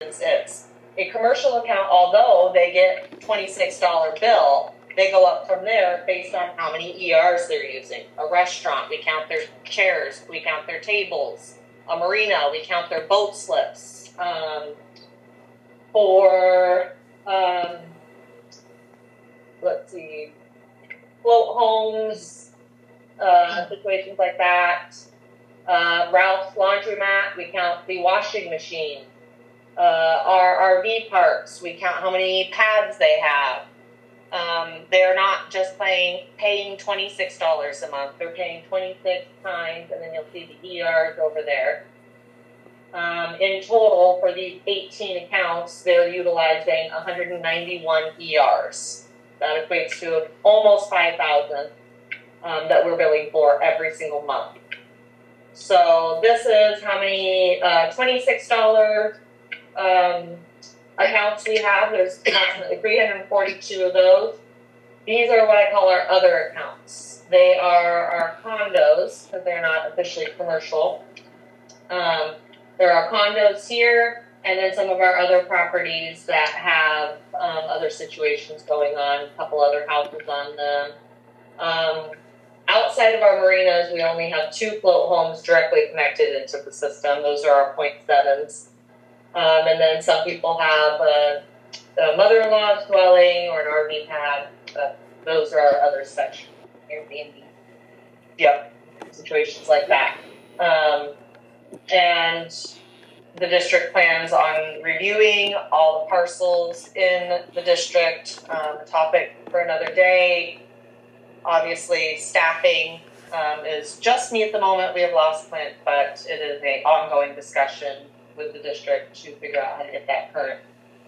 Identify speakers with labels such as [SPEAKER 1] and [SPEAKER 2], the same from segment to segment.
[SPEAKER 1] is. A commercial account, although they get $26 bill, they go up from there based on how many ERs they're using. A restaurant, we count their chairs, we count their tables. A marina, we count their boat slips. Let's see, float homes, situations like that. Ralph's Laundromat, we count the washing machine. Our RV parks, we count how many pads they have. They're not just paying $26 a month. They're paying 26 times, and then you'll see the ERs over there. In total, for these 18 accounts, they're utilizing 191 ERs. That equates to almost 5,000 that we're billing for every single month. So this is how many $26 accounts we have. There's approximately 342 of those. These are what I call our other accounts. They are our condos, because they're not officially commercial. There are condos here, and then some of our other properties that have other situations going on, a couple other houses on them. Outside of our marinas, we only have 2 float homes directly connected into the system. Those are our 0.7s. And then some people have a mother-in-law's dwelling or an RV pad. Those are our other sections, Airbnb. Yep, situations like that. And the district plans on reviewing all the parcels in the district. A topic for another day. Obviously, staffing is just me at the moment. We have lost Clint, but it is an ongoing discussion with the district to figure out how to get that current.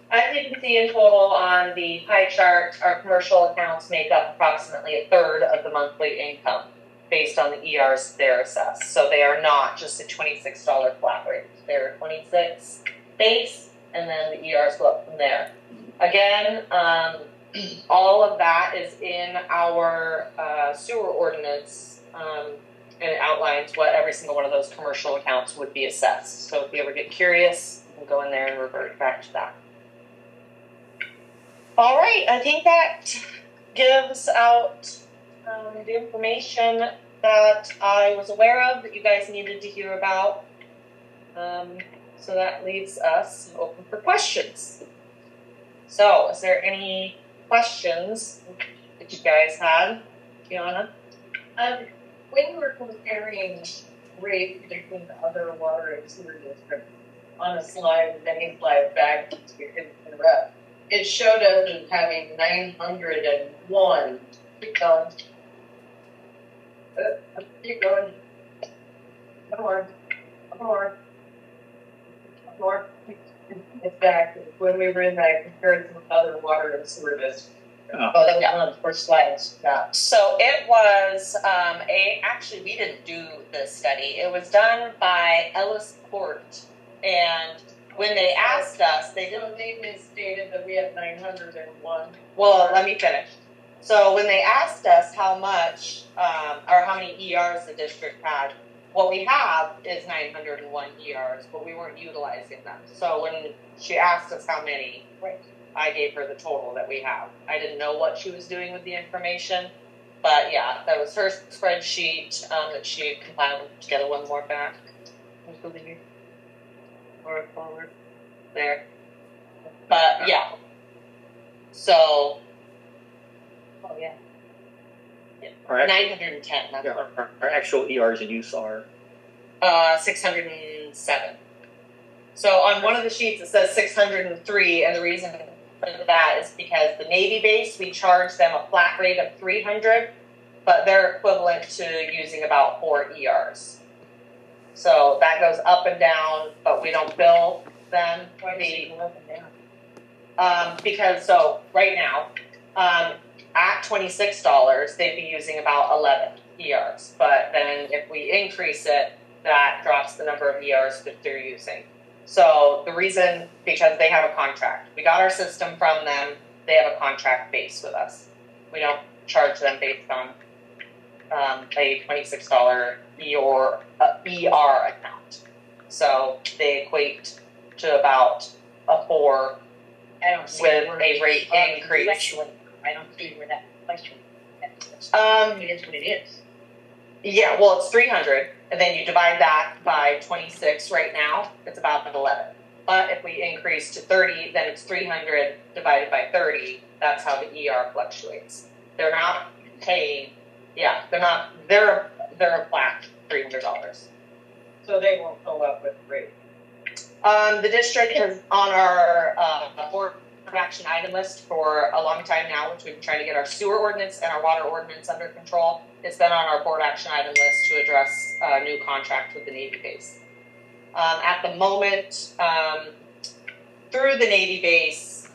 [SPEAKER 1] As you can see in total on the pie chart, our commercial accounts make up approximately a third of the monthly income based on the ERs they're assessed. So they are not just a $26 flat rate. They're 26 base, and then the ERs go up from there. Again, all of that is in our sewer ordinance, and it outlines what every single one of those commercial accounts would be assessed. So if you ever get curious, you can go in there and revert back to that. All right, I think that gives out the information that I was aware of that you guys needed to hear about. So that leaves us open for questions. So is there any questions that you guys had, Kiana?
[SPEAKER 2] When you were comparing rates between the other water and sewer districts on a slide, the main slide back to interrupt, it showed us as having 901. Keep going. Keep going. More. It's back when we were in that comparison with other water and sewer districts. Oh, that was one of the first slides. Yeah.
[SPEAKER 1] So it was actually we didn't do this study. It was done by Ellis Court, and when they asked us, they misstated that we had 901. Well, let me finish. So when they asked us how much or how many ERs the district had, what we have is 901 ERs, but we weren't utilizing them. So when she asked us how many,
[SPEAKER 2] right,
[SPEAKER 1] I gave her the total that we have. I didn't know what she was doing with the information, but yeah, that was her spreadsheet that she compiled together. One more back. Or forward. There. But yeah. So. Oh yeah. 910.
[SPEAKER 3] Our actual ERs in use are
[SPEAKER 1] 607. So on one of the sheets it says 603, and the reason for that is because the Navy base, we charge them a flat rate of 300, but they're equivalent to using about 4 ERs. So that goes up and down, but we don't bill them.
[SPEAKER 2] Why does it go up and down?
[SPEAKER 1] Because so right now, at $26, they'd be using about 11 ERs. But then if we increase it, that drops the number of ERs that they're using. So the reason, because they have a contract. We got our system from them. They have a contract base with us. We don't charge them based on a $26 ER account. So they equate to about a 4
[SPEAKER 4] I don't see
[SPEAKER 1] with
[SPEAKER 4] where
[SPEAKER 1] a rate increase.
[SPEAKER 4] fluctuate. I don't see where that fluctuates. It is what it is.
[SPEAKER 1] Yeah, well, it's 300, and then you divide that by 26 right now, it's about 11. But if we increase to 30, then it's 300 divided by 30. That's how the ER fluctuates. They're not paying, they're a flat $300.
[SPEAKER 2] So they won't go up with the rate.
[SPEAKER 1] The district is on our board action item list for a long time now, which we've been trying to get our sewer ordinance and our water ordinance under control. It's been on our board action item list to address a new contract with the Navy base. At the moment, through the Navy base,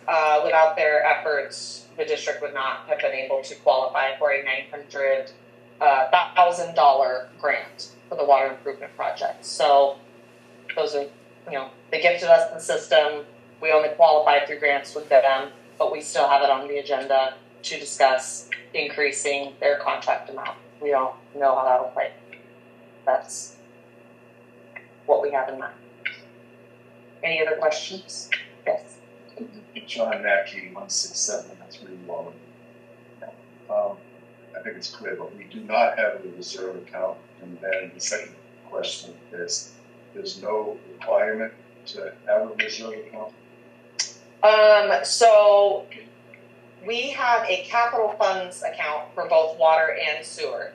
[SPEAKER 1] without their efforts, the district would not have been able to qualify for a $900,000 grant for the water improvement project. So those are, they gifted us the system. We only qualified through grants with them, but we still have it on the agenda to discuss increasing their contract amount. We don't know how that'll play. That's what we have in mind. Any other questions? Yes.
[SPEAKER 5] John Mackey, 167, that's really low. I think it's clear, but we do not have a reserve account. And then the second question is, there's no requirement to have a reserve account?
[SPEAKER 1] So we have a capital funds account for both water and sewer.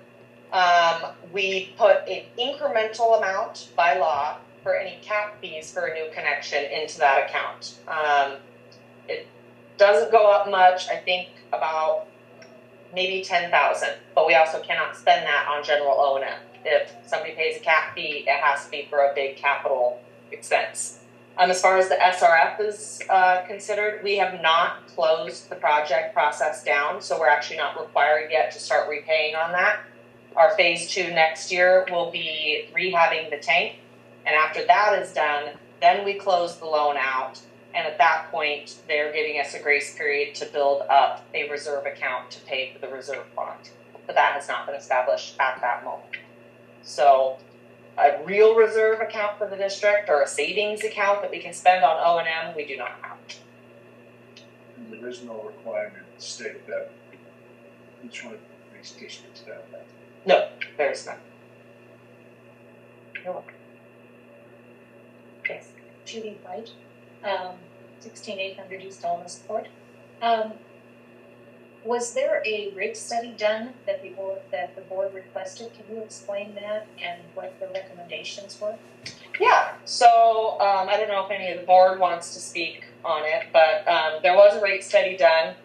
[SPEAKER 1] We put an incremental amount by law for any cap fees for a new connection into that account. It doesn't go up much, I think about maybe 10,000, but we also cannot spend that on general O&M. If somebody pays a cap fee, it has to be for a big capital expense. As far as the SRF is considered, we have not closed the project process down, so we're actually not required yet to start repaying on that. Our phase 2 next year will be rehabbing the tank, and after that is done, then we close the loan out, and at that point, they're giving us a grace period to build up a reserve account to pay for the reserve bond. But that has not been established at that moment. So a real reserve account for the district or a savings account that we can spend on O&M, we do not have.
[SPEAKER 5] And there is no requirement to state that each one of these districts have that.
[SPEAKER 1] No, there is none. You're welcome. Yes.
[SPEAKER 4] Judy White, 16800 East Almas Court. Was there a rate study done that the board requested? Can you explain that and what the recommendations were?
[SPEAKER 1] Yeah, so I don't know if any of the board wants to speak on it, but there was a rate study done.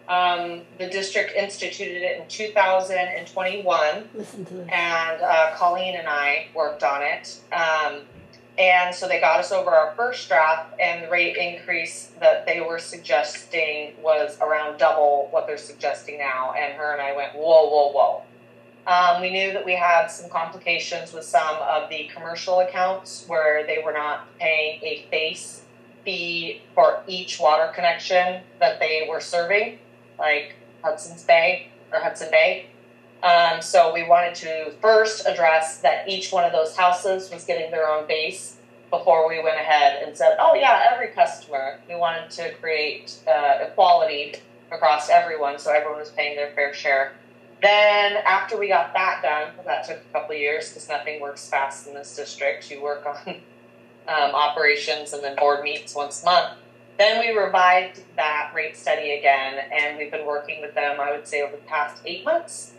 [SPEAKER 1] The district instituted it in 2021, and Colleen and I worked on it. And so they got us over our first draft, and the rate increase that they were suggesting was around double what they're suggesting now. And her and I went, whoa. We knew that we had some complications with some of the commercial accounts where they were not paying a face fee for each water connection that they were serving, like Hudson Bay. So we wanted to first address that each one of those houses was getting their own base before we went ahead and said, oh yeah, every customer. We wanted to create equality across everyone so everyone was paying their fair share. Then after we got that done, that took a couple of years because nothing works fast in this district. You work on operations and then board meets once a month. Then we revived that rate study again, and we've been working with them, I would say, over the past 8 months.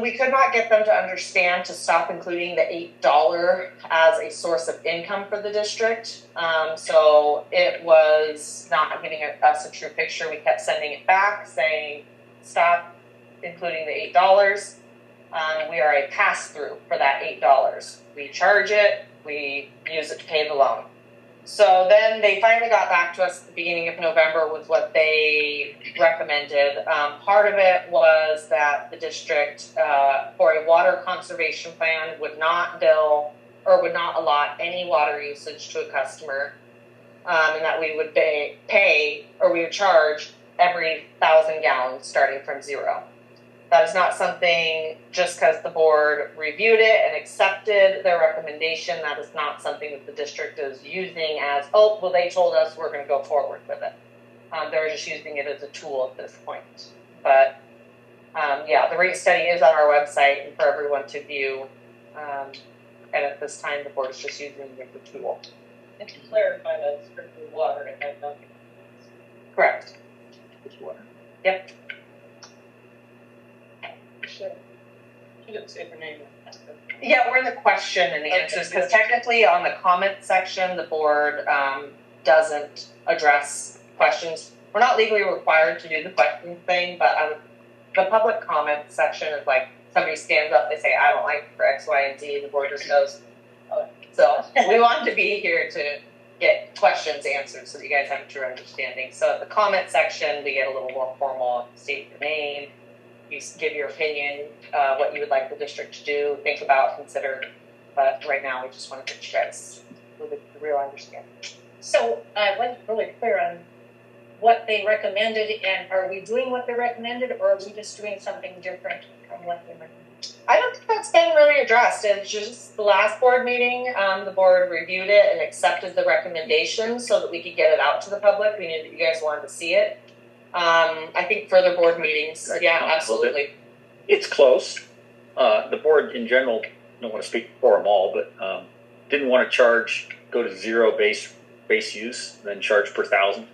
[SPEAKER 1] We could not get them to understand to stop including the $8 as a source of income for the district. So it was not giving us a true picture. We kept sending it back saying, stop including the $8. We are a pass-through for that $8. We charge it, we use it to pay the loan. So then they finally got back to us at the beginning of November with what they recommended. Part of it was that the district, for a water conservation plan, would not bill or would not allot any water usage to a customer, and that we would pay or we would charge every 1,000 gallons starting from zero. That is not something, just because the board reviewed it and accepted their recommendation, that is not something that the district is using as, oh, well, they told us we're gonna go forward with it. They're just using it as a tool at this point. But, yeah, the rate study is on our website and for everyone to view. And at this time, the board is just using it as a tool.
[SPEAKER 2] And to clarify, that's strictly water and had nothing.
[SPEAKER 1] Correct.
[SPEAKER 3] Just water.
[SPEAKER 1] Yep.
[SPEAKER 2] Sure. She didn't say her name.
[SPEAKER 1] Yeah, we're in the question and answers, because technically on the comment section, the board doesn't address questions. We're not legally required to do the question thing, but the public comment section is like, somebody stands up, they say, I don't like for X, Y, and Z, the board just goes, oh. So we wanted to be here to get questions answered so that you guys have a true understanding. So at the comment section, we get a little more formal, state your name, you give your opinion, what you would like the district to do, think about, consider. But right now, we just want to get you guys with a real understanding.
[SPEAKER 4] So I wasn't really clear on what they recommended, and are we doing what they recommended, or are we just doing something different from what they recommended?
[SPEAKER 1] I don't think that's been really addressed. It's just the last board meeting, the board reviewed it and accepted the recommendation so that we could get it out to the public. We knew that you guys wanted to see it. I think further board meetings, yeah, absolutely.
[SPEAKER 3] It's close. The board in general, don't want to speak for them all, but didn't want to go to zero base use, then charge per thousand.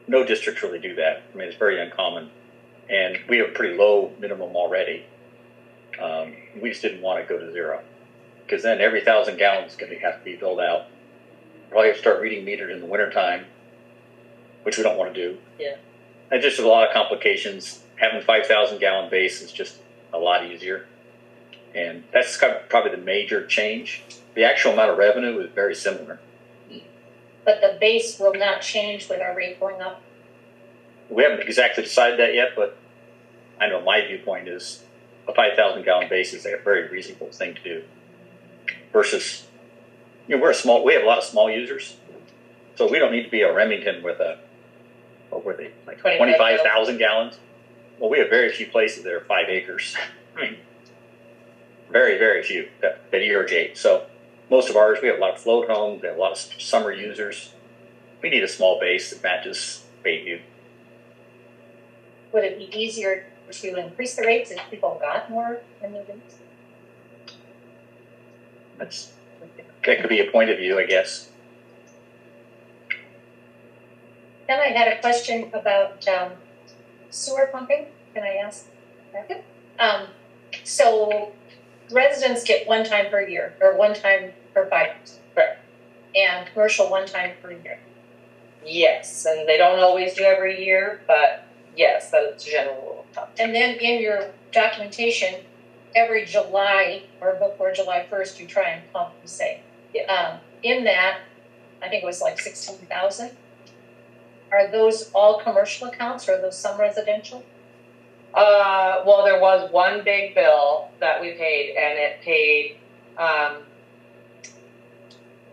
[SPEAKER 3] No districts really do that. I mean, it's very uncommon. And we have a pretty low minimum already. We just didn't want to go to zero, because then every 1,000 gallons is going to have to be billed out. Probably have to start reading meters in the wintertime, which we don't want to do.
[SPEAKER 1] Yeah.
[SPEAKER 3] And just a lot of complications. Having 5,000 gallon base is just a lot easier. And that's probably the major change. The actual amount of revenue is very similar.
[SPEAKER 4] But the base will not change with our rate going up.
[SPEAKER 3] We haven't exactly decided that yet, but I know my viewpoint is a 5,000 gallon base is a very reasonable thing to do. Versus, we have a lot of small users, so we don't need to be a Remington with what were they, like 25,000 gallons? Well, we have very few places that are 5 acres. I mean, very, very few that irrigate. So most of ours, we have a lot of float homes, we have a lot of summer users. We need a small base that matches Bayview.
[SPEAKER 4] Would it be easier to increase the rates if people got more in the rates?
[SPEAKER 3] That could be a point of view, I guess.
[SPEAKER 4] Then I had a question about sewer pumping. Can I ask that? So residents get one time per year, or one time per 5 years.
[SPEAKER 1] Right.
[SPEAKER 4] And commercial one time per year.
[SPEAKER 1] Yes, and they don't always do every year, but yes, that's a general rule of thumb.
[SPEAKER 4] And then in your documentation, every July or before July 1st, you try and pump, you say.
[SPEAKER 1] Yeah.
[SPEAKER 4] In that, I think it was like 16,000. Are those all commercial accounts, or are those some residential?
[SPEAKER 1] Well, there was one big bill that we paid, and it paid,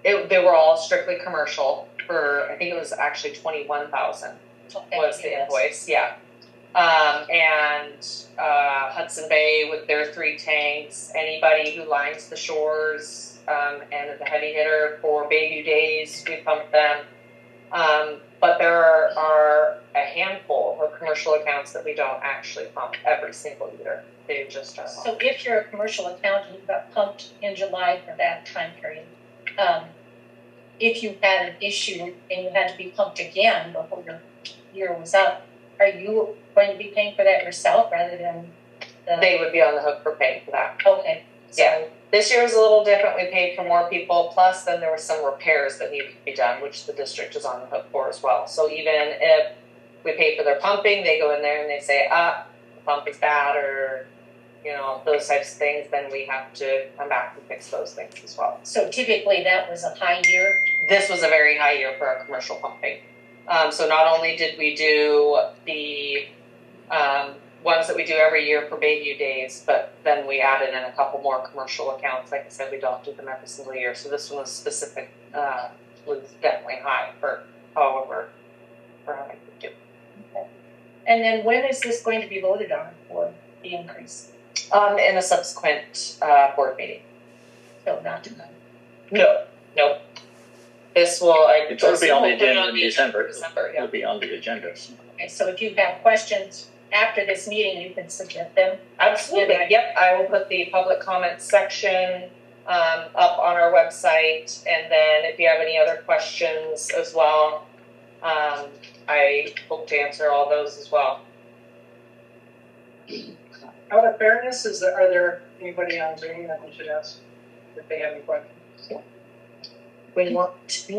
[SPEAKER 1] they were all strictly commercial for, I think it was actually 21,000 was the invoice, yeah. And Hudson Bay with their 3 tanks, anybody who lines the shores, and the heavy hitter for Bayview Days, we pump them. But there are a handful of commercial accounts that we don't actually pump every single year. They just are.
[SPEAKER 4] So if you're a commercial account and you got pumped in July for that time period, if you had an issue and you had to be pumped again before your year was up, are you going to be paying for that yourself rather than
[SPEAKER 1] They would be on the hook for paying for that.
[SPEAKER 4] Okay. So,
[SPEAKER 1] yeah. This year was a little different. We paid for more people, plus then there were some repairs that needed to be done, which the district is on the hook for as well. So even if we pay for their pumping, they go in there and they say, the pump is bad, or, those types of things, then we have to come back and fix those things as well.
[SPEAKER 4] So typically that was a high year?
[SPEAKER 1] This was a very high year for our commercial pumping. So not only did we do the ones that we do every year for Bayview Days, but then we added in a couple more commercial accounts. Like I said, we don't do them every single year. So this one was specific, was definitely high for how many we do.
[SPEAKER 4] Okay. And then when is this going to be voted on for the increase?
[SPEAKER 1] In a subsequent, board meeting.
[SPEAKER 4] So not tonight.
[SPEAKER 1] No. This will,
[SPEAKER 3] It'll be on the
[SPEAKER 1] we'll put it
[SPEAKER 3] agenda in December.
[SPEAKER 1] December, yeah.
[SPEAKER 3] It'll be on the agenda.
[SPEAKER 4] Okay, so if you have questions after this meeting, you can submit them.
[SPEAKER 1] Absolutely, yep, I will put the public comment section, up on our website, and then if you have any other questions as well, I hope to answer all those as well.
[SPEAKER 2] Out of fairness, are there anybody on Zoom that we should ask if they have any questions?
[SPEAKER 1] We want to.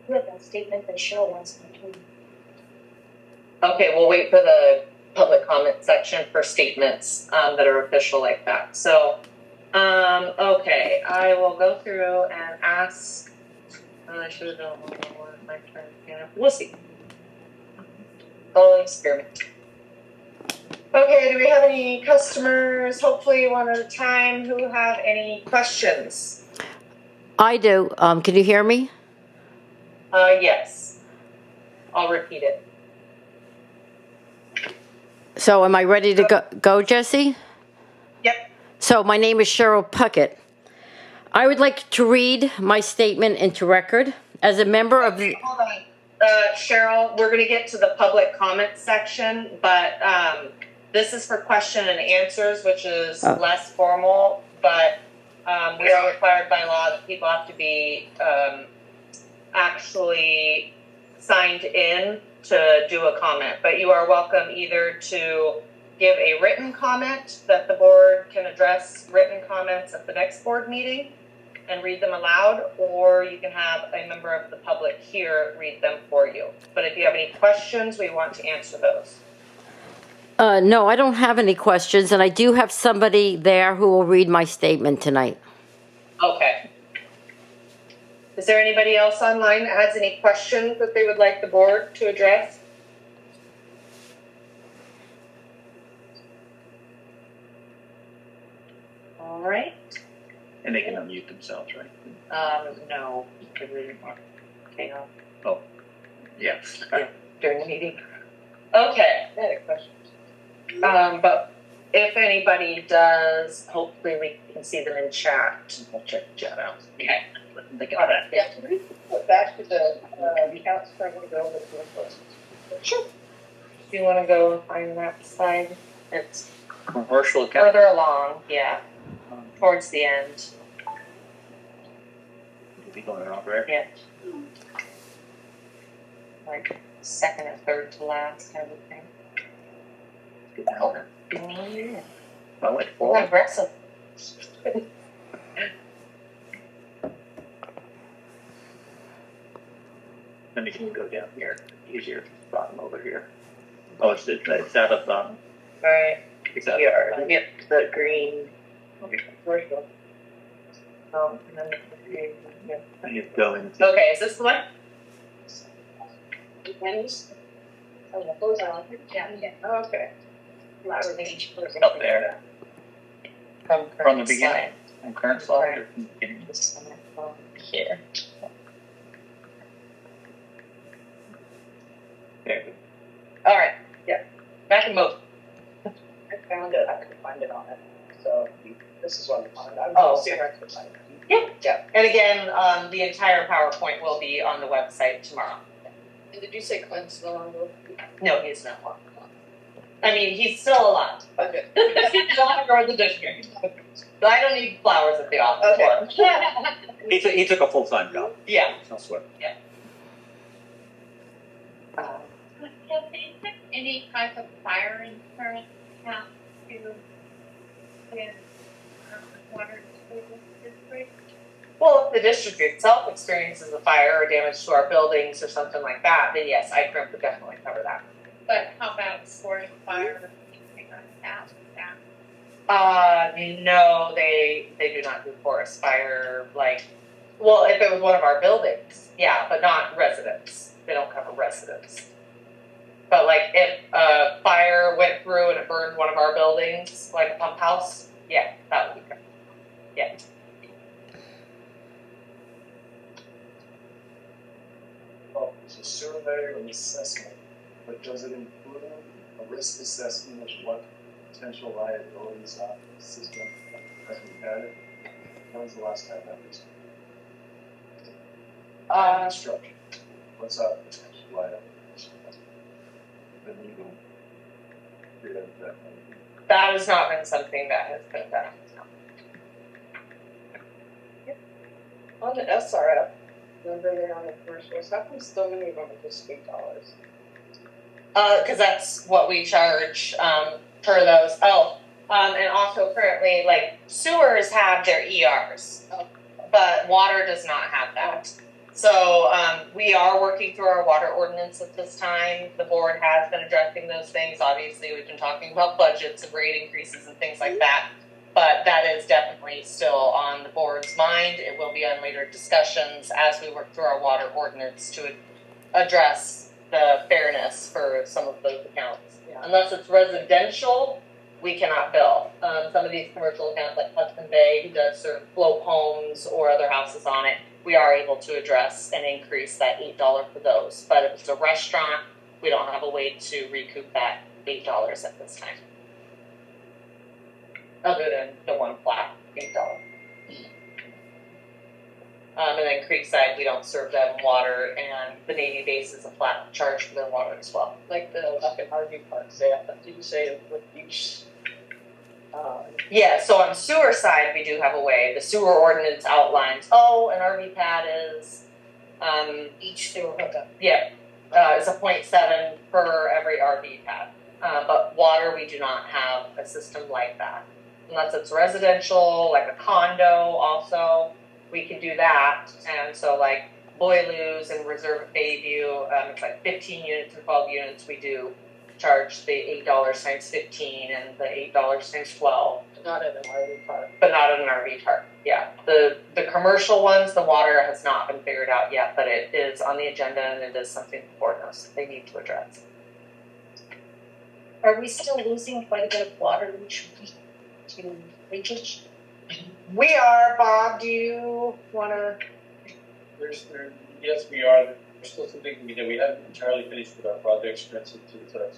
[SPEAKER 4] You have a statement that Cheryl wants to do.
[SPEAKER 1] Okay, we'll wait for the public comment section for statements, that are official like that. So, okay, I will go through and ask, I should have done one more, my turn, yeah, we'll see. I'll experiment. Okay, do we have any customers, hopefully one at a time, who have any questions?
[SPEAKER 6] I do. Can you hear me?
[SPEAKER 1] Yes. I'll repeat it.
[SPEAKER 6] So am I ready to go, Jesse?
[SPEAKER 1] Yep.
[SPEAKER 6] So my name is Cheryl Puckett. I would like to read my statement into record as a member of the...
[SPEAKER 1] Hold on. Cheryl, we're going to get to the public comment section, but this is for question and answers, which is less formal, but we are required by law that people have to be actually signed in to do a comment. But you are welcome either to give a written comment that the board can address written comments at the next board meeting and read them aloud, or you can have a member of the public here read them for you. But if you have any questions, we want to answer those.
[SPEAKER 6] No, I don't have any questions, and I do have somebody there who will read my statement tonight.
[SPEAKER 1] Okay. Is there anybody else online that has any questions that they would like the board to address? All right.
[SPEAKER 3] And they can unmute themselves, right?
[SPEAKER 1] No. Okay,
[SPEAKER 3] Oh, yes.
[SPEAKER 1] during the meeting. Okay.
[SPEAKER 2] I had a question.
[SPEAKER 1] But if anybody does, hopefully we can see them in chat.
[SPEAKER 3] I'll check the chat out.
[SPEAKER 1] Okay.
[SPEAKER 3] They got that.
[SPEAKER 2] Yeah, can we put back to the accounts for the bill that's in place?
[SPEAKER 1] Sure. Do you want to go and find that slide? It's
[SPEAKER 3] Commercial account.
[SPEAKER 1] further along, yeah, towards the end.
[SPEAKER 3] Will be going off there.
[SPEAKER 1] Yeah. Like second or third to last, I would think.
[SPEAKER 3] I went
[SPEAKER 1] Oh,
[SPEAKER 3] forward.
[SPEAKER 1] aggressive.
[SPEAKER 3] Then you can go down here. Easier. Bottom over here. Oh, it's that up bottom.
[SPEAKER 1] Alright,
[SPEAKER 3] Is that
[SPEAKER 1] here, get the green. Commercial. Oh, and then the green, yeah.
[SPEAKER 3] And you go in.
[SPEAKER 1] Okay, is this the one?
[SPEAKER 2] Pennies? Oh, those are, yeah. Okay.
[SPEAKER 3] Up there.
[SPEAKER 1] From
[SPEAKER 3] From the beginning. And current slide or from the beginning?
[SPEAKER 1] This one from here.
[SPEAKER 3] There.
[SPEAKER 1] Alright, yeah, back and move.
[SPEAKER 2] I found it, I couldn't find it on it, so this is what I found. I'm
[SPEAKER 1] Oh,
[SPEAKER 2] gonna see if I can find it.
[SPEAKER 1] Yeah. And again, the entire PowerPoint will be on the website tomorrow.
[SPEAKER 2] And did you say Clint's no longer?
[SPEAKER 1] No, he's not. I mean, he's still alive.
[SPEAKER 2] Okay.
[SPEAKER 1] He's no longer in the district. But I don't need flowers at the office for him.
[SPEAKER 3] He took a full-time job.
[SPEAKER 1] Yeah.
[SPEAKER 3] No sweat.
[SPEAKER 4] Any type of fire insurance account to with water district?
[SPEAKER 1] Well, if the district itself experiences a fire or damage to our buildings or something like that, then yes, ICRIM would definitely cover that.
[SPEAKER 4] But how about forest fire or anything like that?
[SPEAKER 1] No, they do not do forest fire, like Well, if it was one of our buildings, yeah, but not residents. They don't cover residents. But like if a fire went through and it burned one of our buildings, like a pump house, yeah, that would be covered. Yeah.
[SPEAKER 5] Well, it's a survey or an assessment, but does it include a risk assessment of what potential liabilities are in the system as we had it? When was the last time that was? Construction. What's up potential liabilities? The legal.
[SPEAKER 1] That has not been something that has been done.
[SPEAKER 2] On the SRF, remember they're on the commercials, how come so many of them are just $8?
[SPEAKER 1] Because that's what we charge for those. And also currently, like sewers have their ERs, but water does not have that. So we are working through our water ordinance at this time. The board has been addressing those things. Obviously, we've been talking about budgets and rate increases and things like that. But that is definitely still on the board's mind. It will be on later discussions as we work through our water ordinance to address the fairness for some of those accounts.
[SPEAKER 2] Yeah.
[SPEAKER 1] Unless it's residential, we cannot bill. Some of these commercial accounts like Hudson Bay, who does sort of float homes or other houses on it, we are able to address and increase that $8 for those. But if it's a restaurant, we don't have a way to recoup that $8 at this time. Other than the one flat $8. And then Creekside, we don't serve them water, and the Navy base is a flat charge for their water as well.
[SPEAKER 2] Like the up in RV parks, they have, did you say with each?
[SPEAKER 1] Yeah, so on sewer side, we do have a way. The sewer ordinance outlines, an RV pad is,
[SPEAKER 4] Each sewer hookup.
[SPEAKER 1] is a 0.7 per every RV pad. But water, we do not have a system like that. Unless it's residential, like a condo also, we can do that. And so like Boileau's and Reserve at Bayview, it's like 15 units and 12 units, we do charge the $8 times 15 and the $8 times 12.
[SPEAKER 2] Not in an RV park.
[SPEAKER 1] But not in an RV park. Yeah, the commercial ones, the water has not been figured out yet, but it is on the agenda and it is something the board knows they need to address.
[SPEAKER 4] Are we still losing quite a bit of water each week to leakage?
[SPEAKER 1] We are, Bob. Do you want to?
[SPEAKER 7] Yes, we are. There's still some things we do. We haven't entirely finished with our projects. For instance, it's a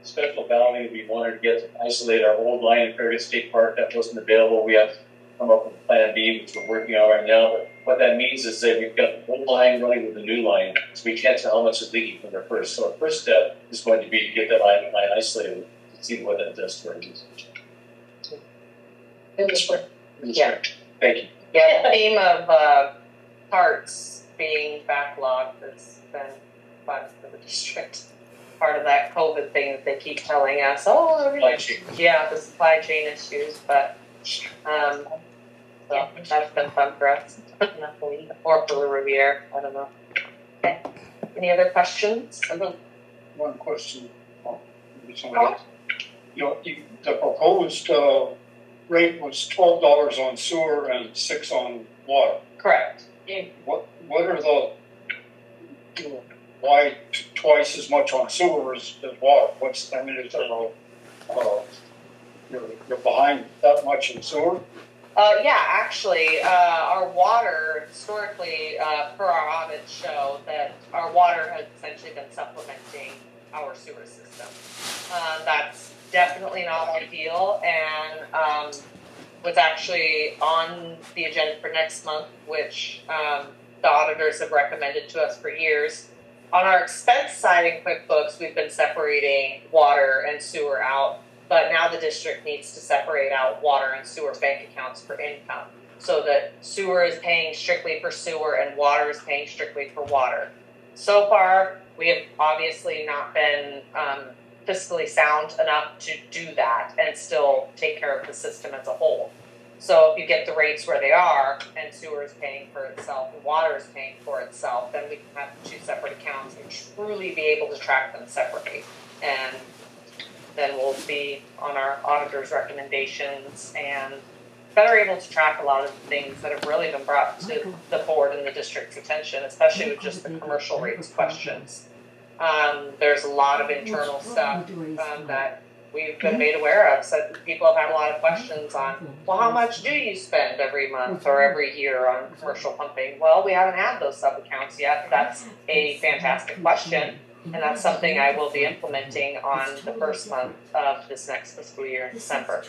[SPEAKER 7] special valving we wanted to get to isolate our old line in Farragut State Park that wasn't available. We have to come up with Plan B, which we're working on right now. But what that means is that we've got the old line running with the new line, so we can't tell how much is leaking from there first. So our first step is going to be to get that line isolated to see what that does to our usage.
[SPEAKER 1] Yeah.
[SPEAKER 7] Thank you.
[SPEAKER 1] Yeah, the theme of parts being backlogged has been fun for the district. Part of that COVID thing that they keep telling us,
[SPEAKER 7] Supply chain.
[SPEAKER 1] yeah, the supply chain issues, but so that's been fun for us. Or for the Riviera, I don't know. Okay. Any other questions?
[SPEAKER 8] One question, maybe somebody else. The proposed rate was $12 on sewer and $6 on water.
[SPEAKER 1] Correct.
[SPEAKER 8] What are why twice as much on sewer as water? Is there you're behind that much in sewer?
[SPEAKER 1] Yeah, actually, our water historically, per our audit, show that our water has essentially been supplementing our sewer system. That's definitely not ideal, and was actually on the agenda for next month, which the auditors have recommended to us for years. On our expense side in QuickBooks, we've been separating water and sewer out, but now the district needs to separate out water and sewer bank accounts for income, so that sewer is paying strictly for sewer and water is paying strictly for water. So far, we have obviously not been fiscally sound enough to do that and still take care of the system as a whole. So if you get the rates where they are and sewer is paying for itself and water is paying for itself, then we can have two separate accounts and truly be able to track them separately. And then we'll be on our auditor's recommendations and better able to track a lot of the things that have really been brought to the board and the district's attention, especially with just the commercial rates questions. There's a lot of internal stuff that we've been made aware of. So people have had a lot of questions on, well, how much do you spend every month or every year on commercial pumping? Well, we haven't had those sub accounts yet. That's a fantastic question. And that's something I will be implementing on the first month of this next fiscal year in December.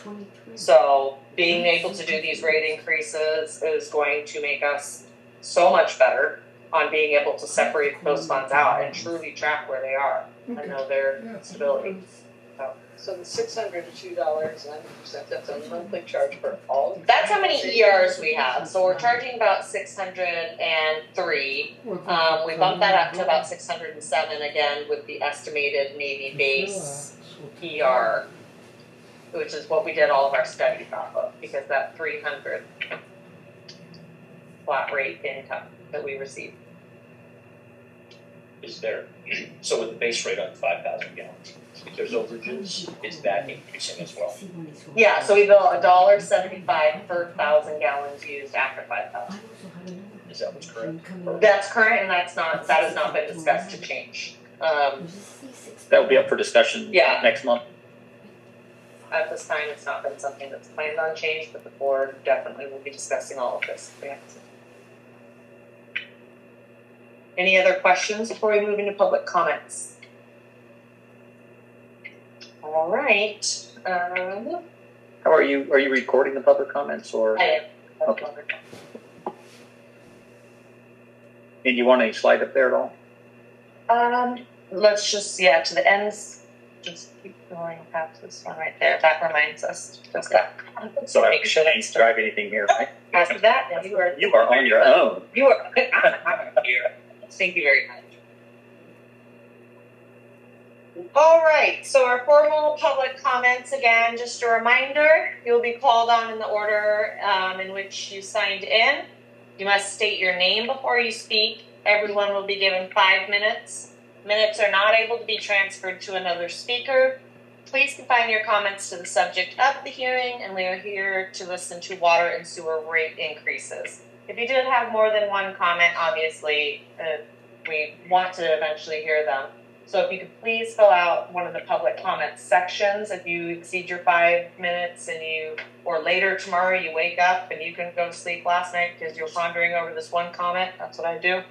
[SPEAKER 1] So being able to do these rate increases is going to make us so much better on being able to separate those funds out and truly track where they are and know their stability.
[SPEAKER 2] So the $602.90, that's a monthly charge for all?
[SPEAKER 1] That's how many ERs we have. So we're charging about 603. We bumped that up to about 607 again with the estimated Navy base ER, which is what we did all of our studies off of, because that 300 flat rate income that we receive.
[SPEAKER 7] Is there, so with the base rate on 5,000 gallons, if there's overages, is that increasing as well?
[SPEAKER 1] Yeah, so we bill $1.75 per 1,000 gallons used after 5,000.
[SPEAKER 7] Is that what's current?
[SPEAKER 1] That's current, and that has not been discussed to change.
[SPEAKER 3] That will be up for discussion next month.
[SPEAKER 1] At this time, it's not been something that's planned on change, but the board definitely will be discussing all of this. Any other questions before we move into public comments? All right.
[SPEAKER 3] How are you? Are you recording the public comments or?
[SPEAKER 1] I am.
[SPEAKER 3] Okay. And you want any slide up there at all?
[SPEAKER 1] Let's just to the ends. Just keep going past this one right there. That reminds us. Just that.
[SPEAKER 3] So make sure that you drive anything here, right?
[SPEAKER 1] After that, you are
[SPEAKER 3] on your own.
[SPEAKER 1] You are. I'm here. Thank you very much. All right, so our formal public comments, again, just a reminder, you'll be called on in the order in which you signed in. You must state your name before you speak. Everyone will be given 5 minutes. Minutes are not able to be transferred to another speaker. Please confine your comments to the subject of the hearing, and we are here to listen to water and sewer rate increases. If you did have more than one comment, obviously, we want to eventually hear them. So if you could please fill out one of the public comments sections if you exceed your 5 minutes or later tomorrow you wake up and you couldn't go to sleep last night because you're pondering over this one comment, that's what I do.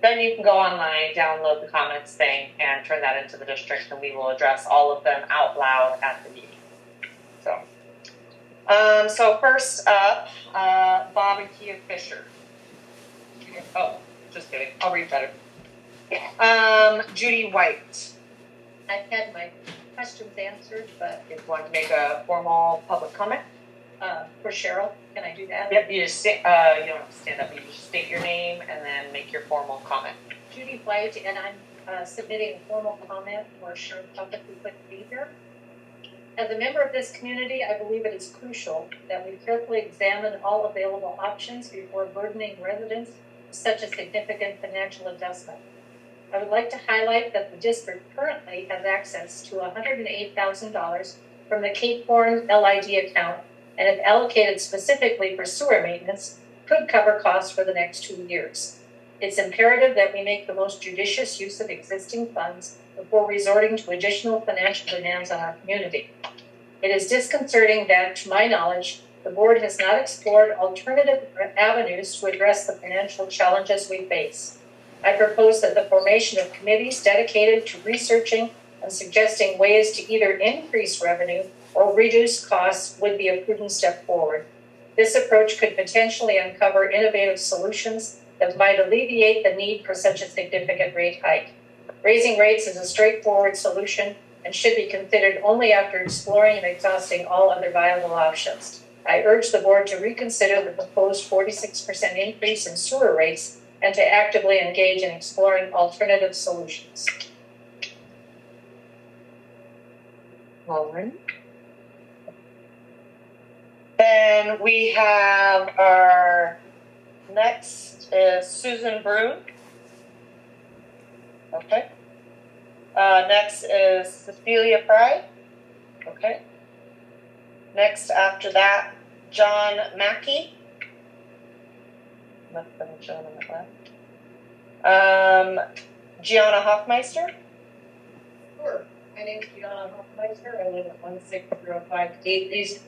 [SPEAKER 1] Then you can go online, download the comments thing, and turn that into the district, and we will address all of them out loud at the meeting. So first up, Bob and Kia Fisher. Oh, just kidding. I'll read better. Judy White.
[SPEAKER 4] I've had my questions answered, but
[SPEAKER 1] If you want to make a formal public comment.
[SPEAKER 4] for Cheryl, can I do that?
[SPEAKER 1] Yep, you just you don't have to stand up. You just state your name and then make your formal comment.
[SPEAKER 4] Judy White, and I'm submitting a formal comment for Cheryl Puckett, who couldn't be here. As a member of this community, I believe it is crucial that we carefully examine all available options before burdening residents with such a significant financial adjustment. I would like to highlight that the district currently has access to $108,000 from the Cape Horn LID account, and if allocated specifically for sewer maintenance, could cover costs for the next 2 years. It's imperative that we make the most judicious use of existing funds before resorting to additional financial demands on our community. It is disconcerting that, to my knowledge, the board has not explored alternative avenues to address the financial challenges we face. I propose that the formation of committees dedicated to researching and suggesting ways to either increase revenue or reduce costs would be a prudent step forward. This approach could potentially uncover innovative solutions that might alleviate the need for such a significant rate hike. Raising rates is a straightforward solution and should be considered only after exploring and exhausting all other viable options. I urge the board to reconsider the proposed 46% increase in sewer rates and to actively engage in exploring alternative solutions.
[SPEAKER 1] All right. Then we have our next is Susan Broom. Okay. Next is Cecilia Fry. Okay. Next after that John Mackey. Nothing shown on that left. Gianna Hoffmeister.
[SPEAKER 2] Sure. My name's Gianna Hoffmeister. I live at 16058 East